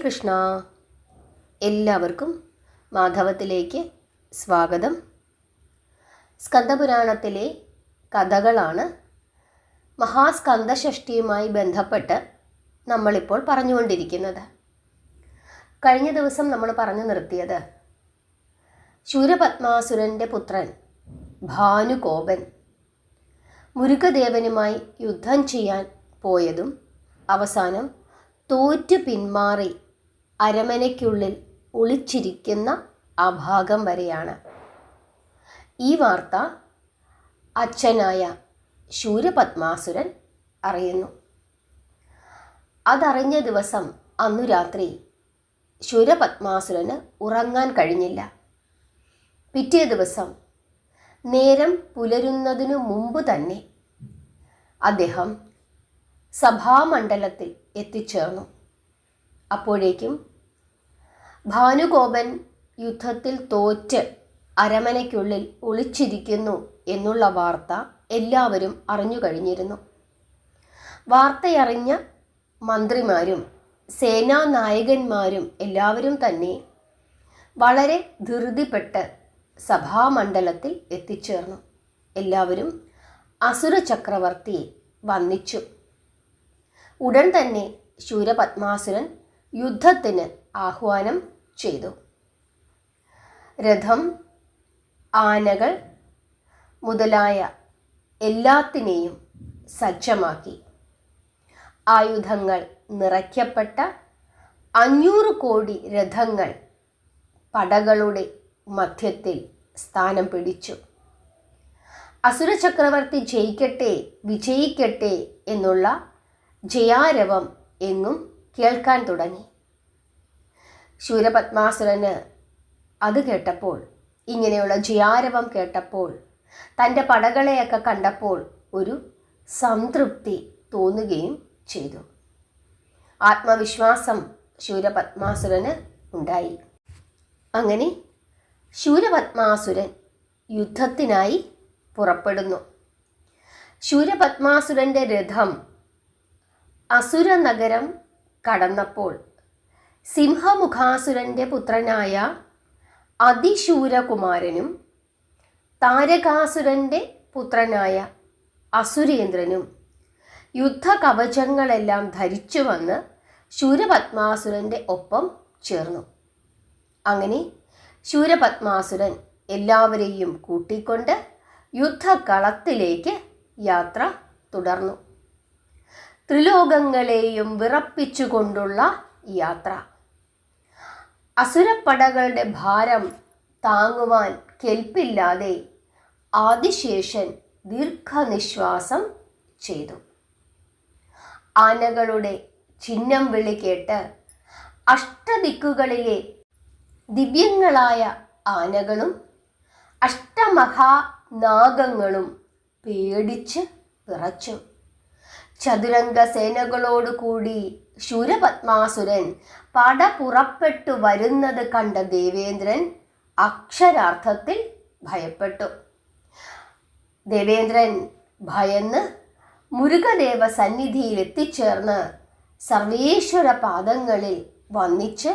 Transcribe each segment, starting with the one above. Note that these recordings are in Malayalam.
കൃഷ്ണ. എല്ലാവർക്കും മാധവത്തിലേക്ക് സ്വാഗതം. സ്കന്ദപുരാണത്തിലെ കഥകളാണ് മഹാസ്കന്ദഷഷ്ടിയുമായി ബന്ധപ്പെട്ട് നമ്മളിപ്പോൾ പറഞ്ഞുകൊണ്ടിരിക്കുന്നത്. കഴിഞ്ഞ ദിവസം നമ്മൾ പറഞ്ഞു നിർത്തിയത് ശൂരപത്മാസുരൻ്റെ പുത്രൻ ഭാനുകോപൻ മുരുകദേവനുമായി യുദ്ധം ചെയ്യാൻ പോയതും അവസാനം തോറ്റു പിന്മാറി അരമനയ്ക്കുള്ളിൽ ഒളിച്ചിരിക്കുന്ന ആ ഭാഗം വരെയാണ്. ഈ വാർത്ത അച്ഛനായ ശൂരപത്മാസുരൻ അറിയുന്നു. അതറിഞ്ഞ ദിവസം അന്നു രാത്രി ശൂരപത്മാസുരന് ഉറങ്ങാൻ കഴിഞ്ഞില്ല. പിറ്റേ ദിവസം നേരം പുലരുന്നതിനു മുമ്പ് തന്നെ അദ്ദേഹം സഭാമണ്ഡലത്തിൽ എത്തിച്ചേർന്നു. അപ്പോഴേക്കും ഭാനുകോപൻ യുദ്ധത്തിൽ തോറ്റ് അരമനയ്ക്കുള്ളിൽ ഒളിച്ചിരിക്കുന്നു എന്നുള്ള വാർത്ത എല്ലാവരും അറിഞ്ഞു കഴിഞ്ഞിരുന്നു. വാർത്തയറിഞ്ഞ മന്ത്രിമാരും സേനാനായകന്മാരും എല്ലാവരും തന്നെ വളരെ ധൃതിപ്പെട്ട് സഭാമണ്ഡലത്തിൽ എത്തിച്ചേർന്നു. എല്ലാവരും അസുര ചക്രവർത്തിയെ വന്ദിച്ചു. ഉടൻ തന്നെ ശൂരപത്മാസുരൻ യുദ്ധത്തിന് ആഹ്വാനം ചെയ്തു. രഥം, ആനകൾ മുതലായ എല്ലാത്തിനെയും സജ്ജമാക്കി. ആയുധങ്ങൾ നിറയ്ക്കപ്പെട്ട 500 കോടി രഥങ്ങൾ പടകളുടെ മധ്യത്തിൽ സ്ഥാനം പിടിച്ചു. അസുര ചക്രവർത്തി ജയിക്കട്ടെ, വിജയിക്കട്ടെ എന്നുള്ള ജയാരവം എങ്ങും കേൾക്കാൻ തുടങ്ങി. ശൂരപത്മാസുരന് അത് കേട്ടപ്പോൾ, ഇങ്ങനെയുള്ള ജയാരവം കേട്ടപ്പോൾ, തൻ്റെ പടകളെയൊക്കെ കണ്ടപ്പോൾ ഒരു സംതൃപ്തി തോന്നുകയും ചെയ്തു. ആത്മവിശ്വാസം ശൂരപത്മാസുരന് ഉണ്ടായി. അങ്ങനെ ശൂരപത്മാസുരൻ യുദ്ധത്തിനായി പുറപ്പെടുന്നു. ശൂരപത്മാസുരൻ്റെ രഥം അസുര നഗരം കടന്നപ്പോൾ സിംഹമുഖാസുരൻ്റെ പുത്രനായ അതിശൂരകുമാരനും താരകാസുരൻ്റെ പുത്രനായ അസുരേന്ദ്രനും യുദ്ധകവചങ്ങളെല്ലാം ധരിച്ചു വന്ന് ശൂരപത്മാസുരൻ്റെ ഒപ്പം ചേർന്നു. അങ്ങനെ ശൂരപത്മാസുരൻ എല്ലാവരെയും കൂട്ടിക്കൊണ്ട് യുദ്ധകളത്തിലേക്ക് യാത്ര തുടർന്നു. ത്രിലോകങ്ങളെയും വിറപ്പിച്ചുകൊണ്ടുള്ള യാത്ര. അസുരപ്പടകളുടെ ഭാരം താങ്ങുവാൻ കെൽപ്പില്ലാതെ ആദിശേഷൻ ദീർഘനിശ്വാസം ചെയ്തു. ആനകളുടെ ചിഹ്നം വിളി കേട്ട് അഷ്ടദിക്കുകളിലെ ദിവ്യങ്ങളായ ആനകളും അഷ്ടമഹാനാഗങ്ങളും പേടിച്ച് വിറച്ചു. ചതുരംഗ സേനകളോടുകൂടി ശൂരപത്മാസുരൻ പട പുറപ്പെട്ടു വരുന്നത് കണ്ട ദേവേന്ദ്രൻ അക്ഷരാർത്ഥത്തിൽ ഭയപ്പെട്ടു. ദേവേന്ദ്രൻ ഭയന്ന് മുരുകദേവ സന്നിധിയിൽ എത്തിച്ചേർന്ന് സർവേശ്വര പാദങ്ങളിൽ വന്ദിച്ച്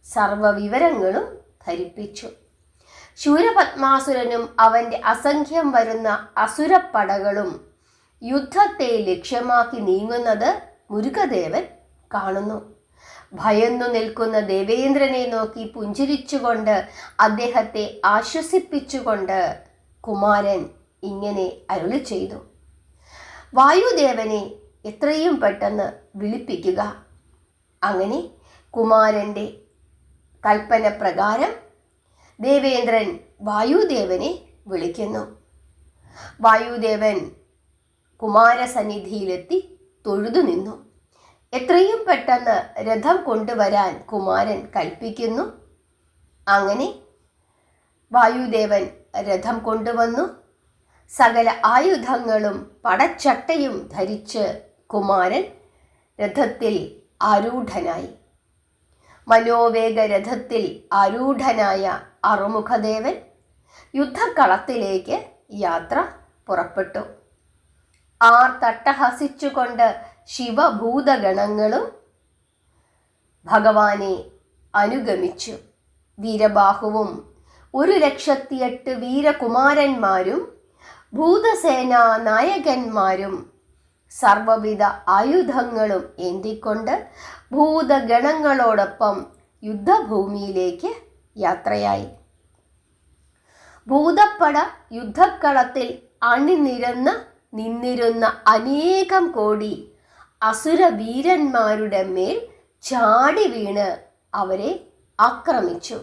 സർവവിവരങ്ങളും ധരിപ്പിച്ചു. ശൂരപത്മാസുരനും അവൻ്റെ അസംഖ്യം വരുന്ന അസുരപ്പടകളും യുദ്ധത്തെ ലക്ഷ്യമാക്കി നീങ്ങുന്നത് മുരുകദേവൻ കാണുന്നു. ഭയന്നു നിൽക്കുന്ന ദേവേന്ദ്രനെ നോക്കി പുഞ്ചിരിച്ചുകൊണ്ട് അദ്ദേഹത്തെ ആശ്വസിപ്പിച്ചുകൊണ്ട് കുമാരൻ ഇങ്ങനെ അരുളി ചെയ്തു: വായുദേവനെ എത്രയും പെട്ടെന്ന് വിളിപ്പിക്കുക. അങ്ങനെ കുമാരൻ്റെ കൽപ്പന പ്രകാരം ദേവേന്ദ്രൻ വായുദേവനെ വിളിക്കുന്നു. വായുദേവൻ കുമാരസന്നിധിയിലെത്തി തൊഴുതു നിന്നു. എത്രയും പെട്ടെന്ന് രഥം കൊണ്ടുവരാൻ കുമാരൻ കൽപ്പിക്കുന്നു. അങ്ങനെ വായുദേവൻ രഥം കൊണ്ടുവന്നു. സകല ആയുധങ്ങളും പടച്ചട്ടയും ധരിച്ച് കുമാരൻ രഥത്തിൽ ആരൂഢനായി. മനോവേഗ രഥത്തിൽ ആരൂഢനായ അറുമുഖദേവൻ യുദ്ധക്കളത്തിലേക്ക് യാത്ര പുറപ്പെട്ടു. ആർത്തട്ടഹസിച്ചുകൊണ്ട് ശിവഭൂതഗണങ്ങളും ഭഗവാനെ അനുഗമിച്ചു. വീരബാഹുവും 1,08,000 വീരകുമാരന്മാരും ഭൂതസേനാ നായകന്മാരും സർവവിധ ആയുധങ്ങളും ഏന്തിക്കൊണ്ട് ഭൂതഗണങ്ങളോടൊപ്പം യുദ്ധഭൂമിയിലേക്ക് യാത്രയായി. ഭൂതപ്പട യുദ്ധക്കളത്തിൽ അണിനിരന്ന് നിന്നിരുന്ന അനേകം കോടി അസുരവീരന്മാരുടെ മേൽ ചാടി വീണ് അവരെ ആക്രമിച്ചു.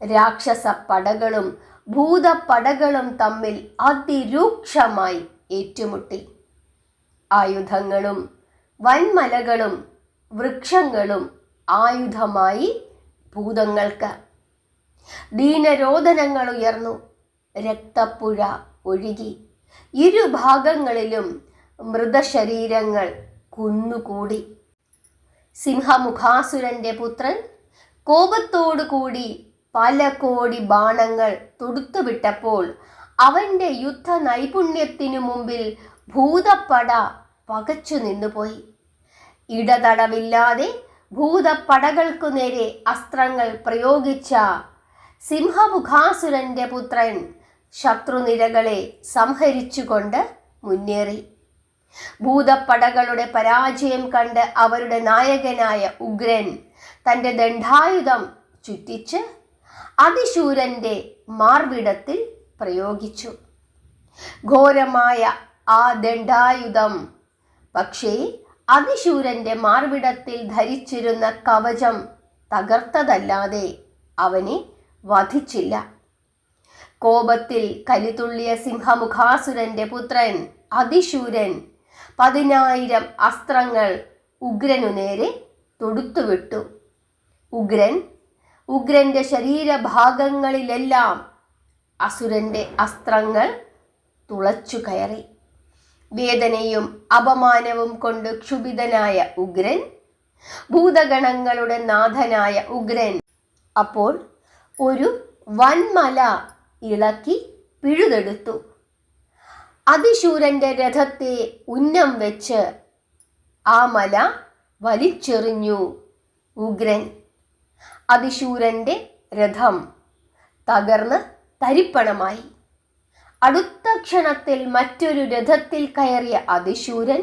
രാക്ഷസ പടകളും ഭൂതപ്പടകളും തമ്മിൽ അതിരൂക്ഷമായി ഏറ്റുമുട്ടി. ആയുധങ്ങളും വൻമലകളും വൃക്ഷങ്ങളും ആയുധമായി ഭൂതങ്ങൾക്ക്. ദീനരോദനങ്ങൾ ഉയർന്നു, രക്തപ്പുഴ ഒഴുകി. ഇരുഭാഗങ്ങളിലും മൃതശരീരങ്ങൾ കുന്നുകൂടി. സിംഹമുഖാസുരന്റെ പുത്രൻ കോപത്തോടുകൂടി പല കോടി ബാണങ്ങൾ തൊടുത്തുവിട്ടപ്പോൾ അവന്റെ യുദ്ധ നൈപുണ്യത്തിനു മുമ്പിൽ ഭൂതപ്പട പകച്ചു നിന്നുപോയി. ഇടതടവില്ലാതെ ഭൂതപ്പടകൾക്കു നേരെ അസ്ത്രങ്ങൾ പ്രയോഗിച്ച സിംഹമുഖാസുരന്റെ പുത്രൻ ശത്രുനിരകളെ സംഹരിച്ചുകൊണ്ട് മുന്നേറി. ഭൂതപ്പടകളുടെ പരാജയം കണ്ട് അവരുടെ നായകനായ ഉഗ്രൻ തൻ്റെ ദണ്ഡായുധം ചുറ്റിച്ച് അതിശൂരന്റെ മാർവിടത്തിൽ പ്രയോഗിച്ചു. ഘോരമായ ആ ദണ്ഡായുധം പക്ഷേ അതിശൂരന്റെ മാർവിടത്തിൽ ധരിച്ചിരുന്ന കവചം തകർത്തതല്ലാതെ അവനെ വധിച്ചില്ല. കോപത്തിൽ കലിതുള്ളിയ സിംഹമുഖാസുരന്റെ പുത്രൻ അതിശൂരൻ 10,000 അസ്ത്രങ്ങൾ ഉഗ്രനു നേരെ തൊടുത്തുവിട്ടു. ഉഗ്രന്റെ ശരീരഭാഗങ്ങളിലെല്ലാം അസുരന്റെ അസ്ത്രങ്ങൾ തുളച്ചു കയറി. വേദനയും അപമാനവും കൊണ്ട് ക്ഷുഭിതനായ ഉഗ്രൻ, ഭൂതഗണങ്ങളുടെ നാഥനായ ഉഗ്രൻ അപ്പോൾ ഒരു വൻമല ഇളക്കി പിഴുതെടുത്തു. അതിശൂരന്റെ രഥത്തെ ഉന്നം വെച്ച് ആ മല വലിച്ചെറിഞ്ഞു ഉഗ്രൻ. അതിശൂരന്റെ രഥം തകർന്ന് തരിപ്പണമായി. അടുത്ത ക്ഷണത്തിൽ മറ്റൊരു രഥത്തിൽ കയറിയ അതിശൂരൻ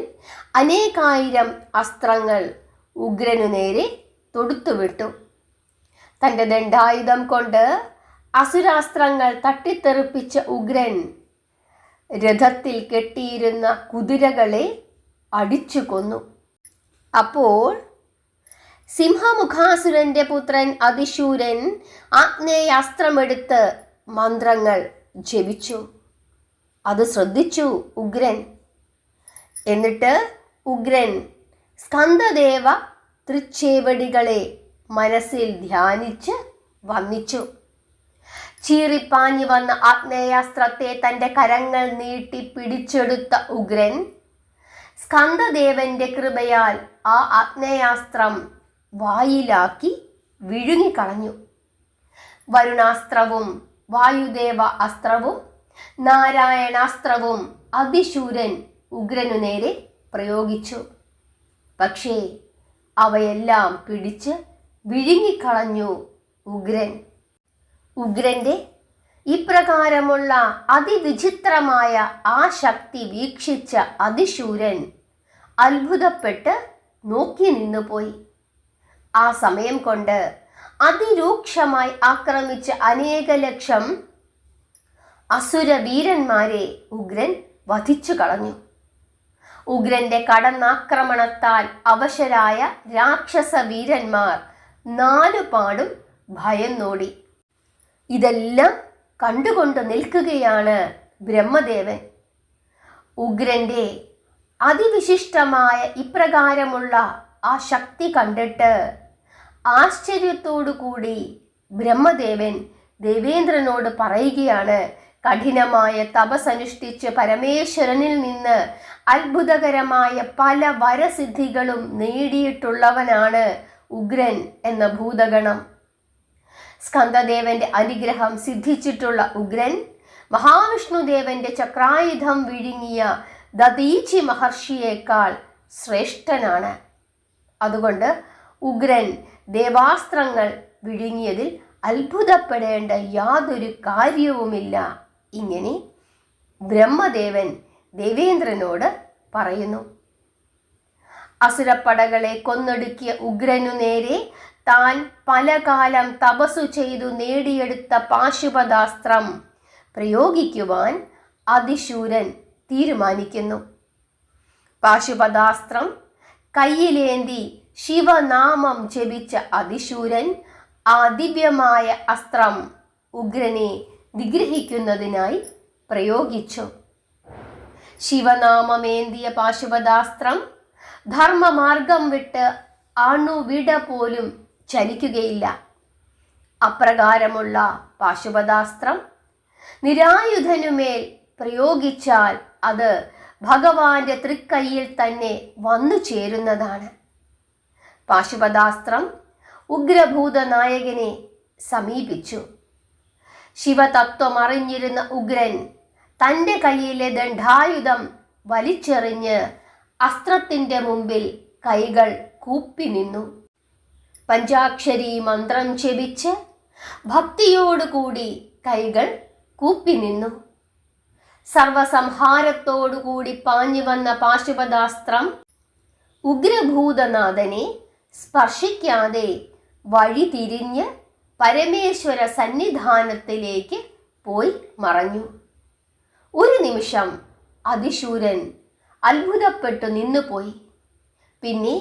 അനേകായിരം അസ്ത്രങ്ങൾ ഉഗ്രനു നേരെ തൊടുത്തുവിട്ടു. തൻ്റെ ദണ്ഡായുധം കൊണ്ട് അസുരാസ്ത്രങ്ങൾ തട്ടിത്തെറിപ്പിച്ച ഉഗ്രൻ രഥത്തിൽ കെട്ടിയിരുന്ന കുതിരകളെ അടിച്ചു കൊന്നു. അപ്പോൾ സിംഹമുഖാസുരന്റെ പുത്രൻ അതിശൂരൻ ആഗ്നേയാസ്ത്രമെടുത്ത് മന്ത്രങ്ങൾ ജപിച്ചു. അത് ശ്രദ്ധിച്ചു ഉഗ്രൻ. എന്നിട്ട് ഉഗ്രൻ സ്കന്ദദേവ തൃച്ചേവടികളെ മനസ്സിൽ ധ്യാനിച്ച് വന്ദിച്ചു. ചീറിപ്പാഞ്ഞു വന്ന ആഗ്നേയാസ്ത്രത്തെ തൻ്റെ കരങ്ങൾ നീട്ടി പിടിച്ചെടുത്ത ഉഗ്രൻ സ്കന്ദദേവന്റെ കൃപയാൽ ആ ആഗ്നേയാസ്ത്രം വായിലാക്കി വിഴുങ്ങിക്കളഞ്ഞു. വരുണാസ്ത്രവും വായുദേവ അസ്ത്രവും നാരായണാസ്ത്രവും അതിശൂരൻ ഉഗ്രനു നേരെ പ്രയോഗിച്ചു. പക്ഷേ അവയെല്ലാം പിടിച്ച് വിഴുങ്ങിക്കളഞ്ഞു ഉഗ്രൻ. ഉഗ്രന്റെ ഇപ്രകാരമുള്ള അതിവിചിത്രമായ ആ ശക്തി വീക്ഷിച്ച അതിശൂരൻ അത്ഭുതപ്പെട്ട് നോക്കി നിന്നുപോയി. ആ സമയം കൊണ്ട് അതിരൂക്ഷമായി ആക്രമിച്ച അനേക ലക്ഷം അസുരവീരന്മാരെ ഉഗ്രൻ വധിച്ചു കളഞ്ഞു. ഉഗ്രന്റെ കടന്നാക്രമണത്താൽ അവശരായ രാക്ഷസ വീരന്മാർ 4 പാടും ഭയന്നോടി. ഇതെല്ലാം കണ്ടുകൊണ്ട് നിൽക്കുകയാണ് ബ്രഹ്മദേവൻ. ഉഗ്രന്റെ അതിവിശിഷ്ടമായ ഇപ്രകാരമുള്ള ആ ശക്തി കണ്ടിട്ട് ആശ്ചര്യത്തോടു കൂടി ബ്രഹ്മദേവൻ ദേവേന്ദ്രനോട് പറയുകയാണ്, കഠിനമായ തപസ്സനുഷ്ഠിച്ച് പരമേശ്വരനിൽ നിന്ന് അത്ഭുതകരമായ പല വരസിദ്ധികളും നേടിയിട്ടുള്ളവനാണ് ഉഗ്രൻ എന്ന ഭൂതഗണം. സ്കന്ദദേവന്റെ അനുഗ്രഹം സിദ്ധിച്ചിട്ടുള്ള ഉഗ്രൻ മഹാവിഷ്ണുദേവന്റെ ചക്രായുധം വിഴുങ്ങിയ ദതീചി മഹർഷിയേക്കാൾ ശ്രേഷ്ഠനാണ്. അതുകൊണ്ട് ഉഗ്രൻ ദേവാസ്ത്രങ്ങൾ വിഴുങ്ങിയതിൽ അത്ഭുതപ്പെടേണ്ട യാതൊരു കാര്യവുമില്ല. ഇങ്ങനെ ബ്രഹ്മദേവൻ ദേവേന്ദ്രനോട് പറയുന്നു. അസുരപ്പടകളെ കൊന്നൊടുക്കിയ ഉഗ്രനു നേരെ താൻ പല കാലം തപസ്സു ചെയ്തു നേടിയെടുത്ത പാശുപതാസ്ത്രം പ്രയോഗിക്കുവാൻ അതിശൂരൻ തീരുമാനിക്കുന്നു. പാശുപതാസ്ത്രം കയ്യിലേന്തി ശിവനാമം ജപിച്ച അതിശൂരൻ ആ ദിവ്യമായ അസ്ത്രം ഉഗ്രനെ നിഗ്രഹിക്കുന്നതിനായി പ്രയോഗിച്ചു. ശിവനാമമേന്തിയ പാശുപതാസ്ത്രം ധർമ്മമാർഗം വിട്ട് അണുവിട പോലും ചലിക്കുകയില്ല. അപ്രകാരമുള്ള പാശുപതാസ്ത്രം നിരായുധനുമേൽ പ്രയോഗിച്ചാൽ അത് ഭഗവാന്റെ തൃക്കൈയിൽ തന്നെ വന്നു ചേരുന്നതാണ്. പാശുപതാസ്ത്രം ഉഗ്രഭൂതനായകനെ സമീപിച്ചു. ശിവതത്വം അറിഞ്ഞിരുന്ന ഉഗ്രൻ തൻ്റെ കയ്യിലെ ദണ്ഡായുധം വലിച്ചെറിഞ്ഞ് അസ്ത്രത്തിൻ്റെ മുമ്പിൽ കൈകൾ കൂപ്പി നിന്നു. പഞ്ചാക്ഷരി മന്ത്രം ജപിച്ച് ഭക്തിയോടുകൂടി കൈകൾ കൂപ്പി നിന്നു. സർവസംഹാരത്തോടുകൂടി പാഞ്ഞു വന്ന പാശുപതാസ്ത്രം ഉഗ്രഭൂതനാഥനെ സ്പർശിക്കാതെ വഴിതിരിഞ്ഞ് പരമേശ്വര സന്നിധാനത്തിലേക്ക് പോയി മറഞ്ഞു. ഒരു നിമിഷം അതിശൂരൻ അത്ഭുതപ്പെട്ടു നിന്നുപോയി. പിന്നെ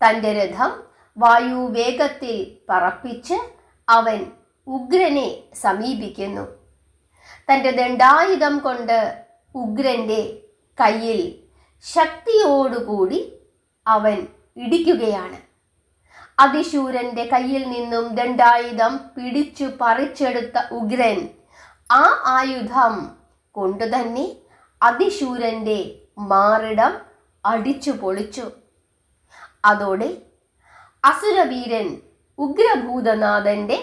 തൻ്റെ രഥം വായുവേഗത്തിൽ പറപ്പിച്ച് അവൻ ഉഗ്രനെ സമീപിക്കുന്നു. തൻ്റെ ദണ്ഡായുധം കൊണ്ട് ഉഗ്രൻ്റെ കയ്യിൽ ശക്തിയോടുകൂടി അവൻ ഇടിക്കുകയാണ്. അതിശൂരന്റെ കയ്യിൽ നിന്നും ദണ്ഡായുധം പിടിച്ചു പറിച്ചെടുത്ത ഉഗ്രൻ ആ ആയുധം കൊണ്ടുതന്നെ അതിശൂരന്റെ മാറിടം അടിച്ചു പൊളിച്ചു. അതോടെ അസുരവീരൻ ഉഗ്രഭൂതനാഥന്റെ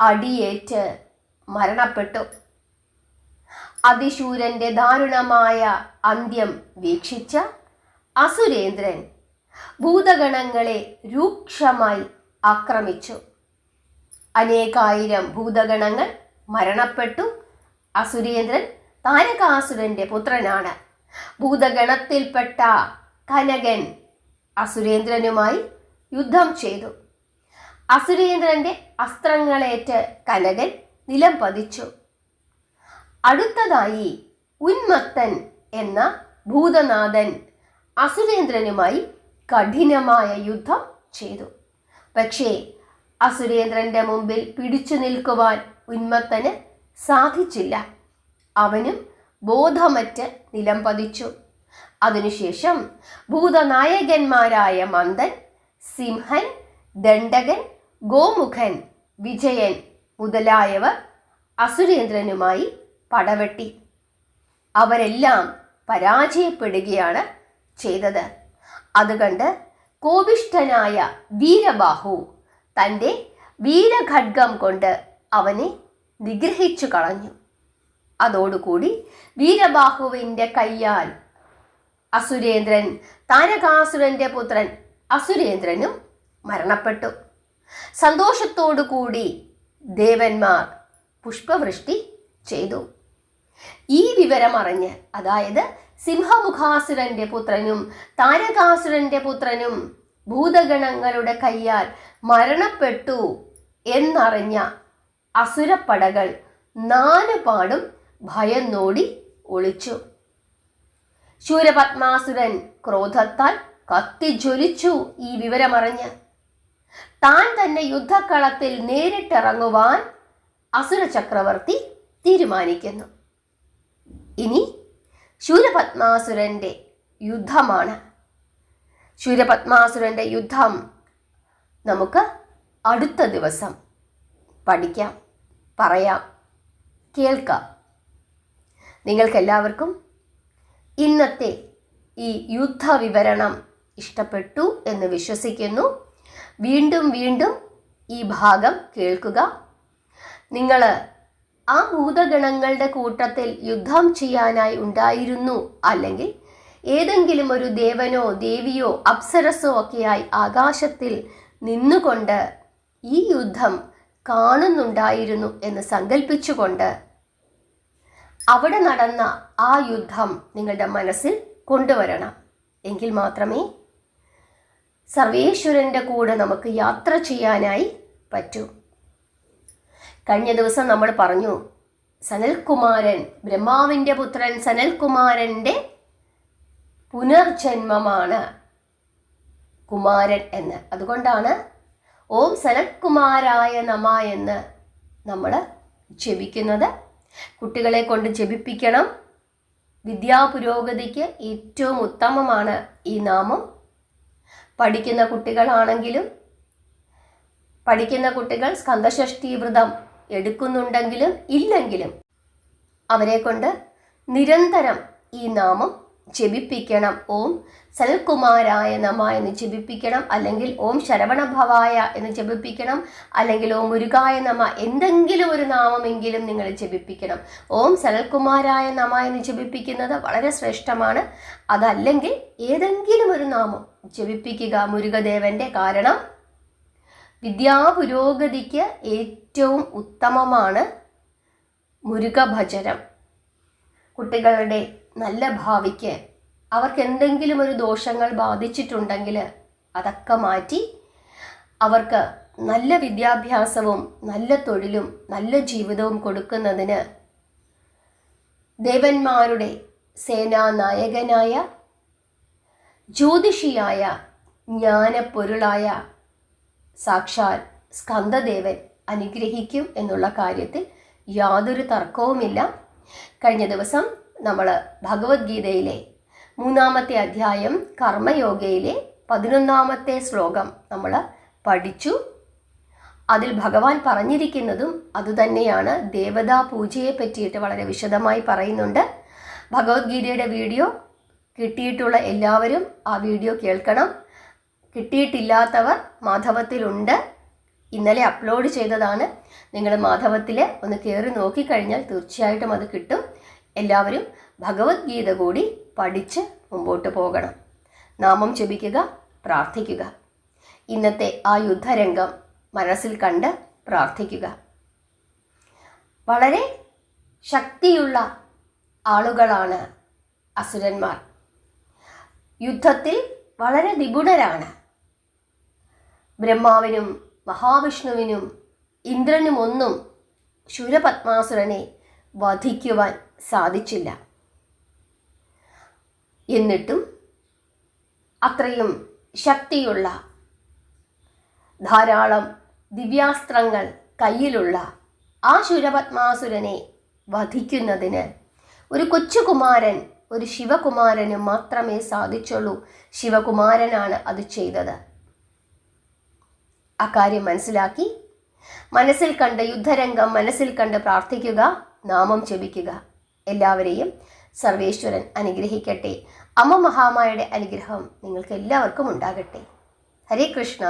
അടിയേറ്റ് മരണപ്പെട്ടു. അതിശൂരന്റെ ദാരുണമായ അന്ത്യം വീക്ഷിച്ച അസുരേന്ദ്രൻ ഭൂതഗണങ്ങളെ രൂക്ഷമായി ആക്രമിച്ചു. അനേകായിരം ഭൂതഗണങ്ങൾ മരണപ്പെട്ടു. അസുരേന്ദ്രൻ താരകാസുരന്റെ പുത്രനാണ്. ഭൂതഗണത്തിൽപ്പെട്ട കനകൻ അസുരേന്ദ്രനുമായി യുദ്ധം ചെയ്തു. അസുരേന്ദ്രന്റെ അസ്ത്രങ്ങളേറ്റ് കനകൻ നിലം പതിച്ചു. അടുത്തതായി ഉന്മത്തൻ എന്ന ഭൂതനാഥൻ അസുരേന്ദ്രനുമായി കഠിനമായ യുദ്ധം ചെയ്തു. പക്ഷേ അസുരേന്ദ്രന്റെ മുമ്പിൽ പിടിച്ചു നിൽക്കുവാൻ ഉന്മത്തന് സാധിച്ചില്ല. അവനും ബോധമറ്റ് നിലം പതിച്ചു. അതിനുശേഷം ഭൂതനായകന്മാരായ മന്ദൻ, സിംഹൻ, ദണ്ഡകൻ, ഗോമുഖൻ, വിജയൻ മുതലായവർ അസുരേന്ദ്രനുമായി പടവെട്ടി. അവരെല്ലാം പരാജയപ്പെടുകയാണ് ചെയ്തത്. അതുകണ്ട് കോപിഷ്ഠനായ വീരബാഹു തൻ്റെ വീരഖഡ്ഗം കൊണ്ട് അവനെ നിഗ്രഹിച്ചു കളഞ്ഞു. അതോടുകൂടി വീരബാഹുവിൻ്റെ കയ്യാൽ അസുരേന്ദ്രൻ, താരകാസുരന്റെ പുത്രൻ അസുരേന്ദ്രനും മരണപ്പെട്ടു. സന്തോഷത്തോടുകൂടി ദേവന്മാർ പുഷ്പവൃഷ്ടി ചെയ്തു. ഈ വിവരമറിഞ്ഞ്, അതായത് സിംഹമുഖാസുരന്റെ പുത്രനും താരകാസുരന്റെ പുത്രനും ഭൂതഗണങ്ങളുടെ കയ്യാൽ മരണപ്പെട്ടു എന്നറിഞ്ഞ അസുരപ്പടകൾ നാലുപാടും ഭയന്നോടി ഒളിച്ചു. ശൂരപത്മാസുരൻ ക്രോധത്താൽ കത്തിജ്വലിച്ചു. ഈ വിവരമറിഞ്ഞ് താൻ തന്നെ യുദ്ധക്കളത്തിൽ നേരിട്ടിറങ്ങുവാൻ അസുര ചക്രവർത്തി തീരുമാനിക്കുന്നു. ഇനി ശൂരപത്മാസുരന്റെ യുദ്ധമാണ്. ശൂരപത്മാസുരന്റെ യുദ്ധം നമുക്ക് അടുത്ത ദിവസം പഠിക്കാം, പറയാം, കേൾക്കാം. നിങ്ങൾക്കെല്ലാവർക്കും ഇന്നത്തെ ഈ യുദ്ധവിവരണം ഇഷ്ടപ്പെട്ടു എന്ന് വിശ്വസിക്കുന്നു. വീണ്ടും വീണ്ടും ഈ ഭാഗം കേൾക്കുക. നിങ്ങൾ ആ ഭൂതഗണങ്ങളുടെ കൂട്ടത്തിൽ യുദ്ധം ചെയ്യാനായി ഉണ്ടായിരുന്നു, അല്ലെങ്കിൽ ഏതെങ്കിലും ഒരു ദേവനോ ദേവിയോ അപ്സരസോ ഒക്കെയായി ആകാശത്തിൽ നിന്നുകൊണ്ട് ഈ യുദ്ധം കാണുന്നുണ്ടായിരുന്നു എന്ന് സങ്കല്പിച്ചുകൊണ്ട് അവിടെ നടന്ന ആ യുദ്ധം നിങ്ങളുടെ മനസ്സിൽ കൊണ്ടുവരണം. എങ്കിൽ മാത്രമേ സർവേശ്വരൻ്റെ കൂടെ നമുക്ക് യാത്ര ചെയ്യാനായി പറ്റൂ. കഴിഞ്ഞ ദിവസം നമ്മൾ പറഞ്ഞു, സനൽകുമാരൻ, ബ്രഹ്മാവിൻ്റെ പുത്രൻ സനൽകുമാരൻ്റെ പുനർജന്മമാണ് കുമാരൻ എന്ന്. അതുകൊണ്ടാണ് ഓം സനൽകുമാരായ നമ എന്ന് നമ്മൾ ജപിക്കുന്നത്. കുട്ടികളെ കൊണ്ട് ജപിപ്പിക്കണം. വിദ്യാപുരോഗതിക്ക് ഏറ്റവും ഉത്തമമാണ് ഈ നാമം. പഠിക്കുന്ന കുട്ടികൾ സ്കന്ദഷഷ്ഠി വ്രതം എടുക്കുന്നുണ്ടെങ്കിലും ഇല്ലെങ്കിലും അവരെ കൊണ്ട് നിരന്തരം ഈ നാമം ജപിപ്പിക്കണം. ഓം സനൽകുമാരായ നമ എന്ന് ജപിപ്പിക്കണം, അല്ലെങ്കിൽ ഓം ശരവണഭവായ എന്ന് ജപിപ്പിക്കണം, അല്ലെങ്കിൽ ഓം മുരുകായ നമ, എന്തെങ്കിലും ഒരു നാമമെങ്കിലും നിങ്ങൾ ജപിപ്പിക്കണം. ഓം സനൽകുമാരായ നമ എന്ന് ജപിപ്പിക്കുന്നത് വളരെ ശ്രേഷ്ഠമാണ്. അതല്ലെങ്കിൽ ഏതെങ്കിലും ഒരു നാമം ജപിപ്പിക്കുക മുരുകദേവൻ്റെ. കാരണം വിദ്യാപുരോഗതിക്ക് ഏറ്റവും ഉത്തമമാണ് മുരുകഭജനം. കുട്ടികളുടെ നല്ല ഭാവിക്ക് അവർക്ക് എന്തെങ്കിലും ഒരു ദോഷങ്ങൾ ബാധിച്ചിട്ടുണ്ടെങ്കിൽ അതൊക്കെ മാറ്റി അവർക്ക് നല്ല വിദ്യാഭ്യാസവും നല്ല തൊഴിലും നല്ല ജീവിതവും കൊടുക്കുന്നതിന് ദേവന്മാരുടെ സേനാനായകനായ ജ്യോതിഷിയായ ജ്ഞാനപ്പൊരുളായ സാക്ഷാൽ സ്കന്ദദേവൻ അനുഗ്രഹിക്കും എന്നുള്ള കാര്യത്തിൽ യാതൊരു തർക്കവുമില്ല. കഴിഞ്ഞ ദിവസം നമ്മൾ ഭഗവത്ഗീതയിലെ 3-ാമത്തെ അധ്യായം കർമ്മയോഗയിലെ 11-ാമത്തെ ശ്ലോകം നമ്മൾ പഠിച്ചു. അതിൽ ഭഗവാൻ പറഞ്ഞിരിക്കുന്നതും അതുതന്നെയാണ്. ദേവതാ പൂജയെ പറ്റിയിട്ട് വളരെ വിശദമായി പറയുന്നുണ്ട്. ഭഗവത്ഗീതയുടെ വീഡിയോ കിട്ടിയിട്ടുള്ള എല്ലാവരും ആ വീഡിയോ കേൾക്കണം. കിട്ടിയിട്ടില്ലാത്തവർ മാധവത്തിലുണ്ട്. ഇന്നലെ അപ്ലോഡ് ചെയ്തതാണ്. നിങ്ങൾ മാധവത്തിൽ ഒന്ന് കയറി നോക്കിക്കഴിഞ്ഞാൽ തീർച്ചയായിട്ടും അത് കിട്ടും. എല്ലാവരും ഭഗവത്ഗീത കൂടി പഠിച്ച് മുമ്പോട്ട് പോകണം. നാമം ജപിക്കുക, പ്രാർത്ഥിക്കുക. ഇന്നത്തെ ആ യുദ്ധരംഗം മനസ്സിൽ കണ്ട് പ്രാർത്ഥിക്കുക. വളരെ ശക്തിയുള്ള ആളുകളാണ് അസുരന്മാർ. യുദ്ധത്തിൽ വളരെ നിപുണരാണ്. ബ്രഹ്മാവിനും മഹാവിഷ്ണുവിനും ഇന്ദ്രനുമൊന്നും ശൂരപത്മാസുരനെ വധിക്കുവാൻ സാധിച്ചില്ല. എന്നിട്ടും അത്രയും ശക്തിയുള്ള ധാരാളം ദിവ്യാസ്ത്രങ്ങൾ കയ്യിലുള്ള ആ ശൂരപത്മാസുരനെ വധിക്കുന്നതിന് ഒരു കൊച്ചുകുമാരൻ, ഒരു ശിവകുമാരന് മാത്രമേ സാധിച്ചുള്ളൂ. ശിവകുമാരനാണ് അത് ചെയ്തത്. അക്കാര്യം മനസ്സിലാക്കി മനസ്സിൽ കണ്ട് യുദ്ധരംഗം മനസ്സിൽ കണ്ട് പ്രാർത്ഥിക്കുക, നാമം ജപിക്കുക. എല്ലാവരെയും സർവേശ്വരൻ അനുഗ്രഹിക്കട്ടെ. അമ്മ മഹാമായയുടെ അനുഗ്രഹം നിങ്ങൾക്ക് എല്ലാവർക്കും ഉണ്ടാകട്ടെ. ഹരേ കൃഷ്ണ.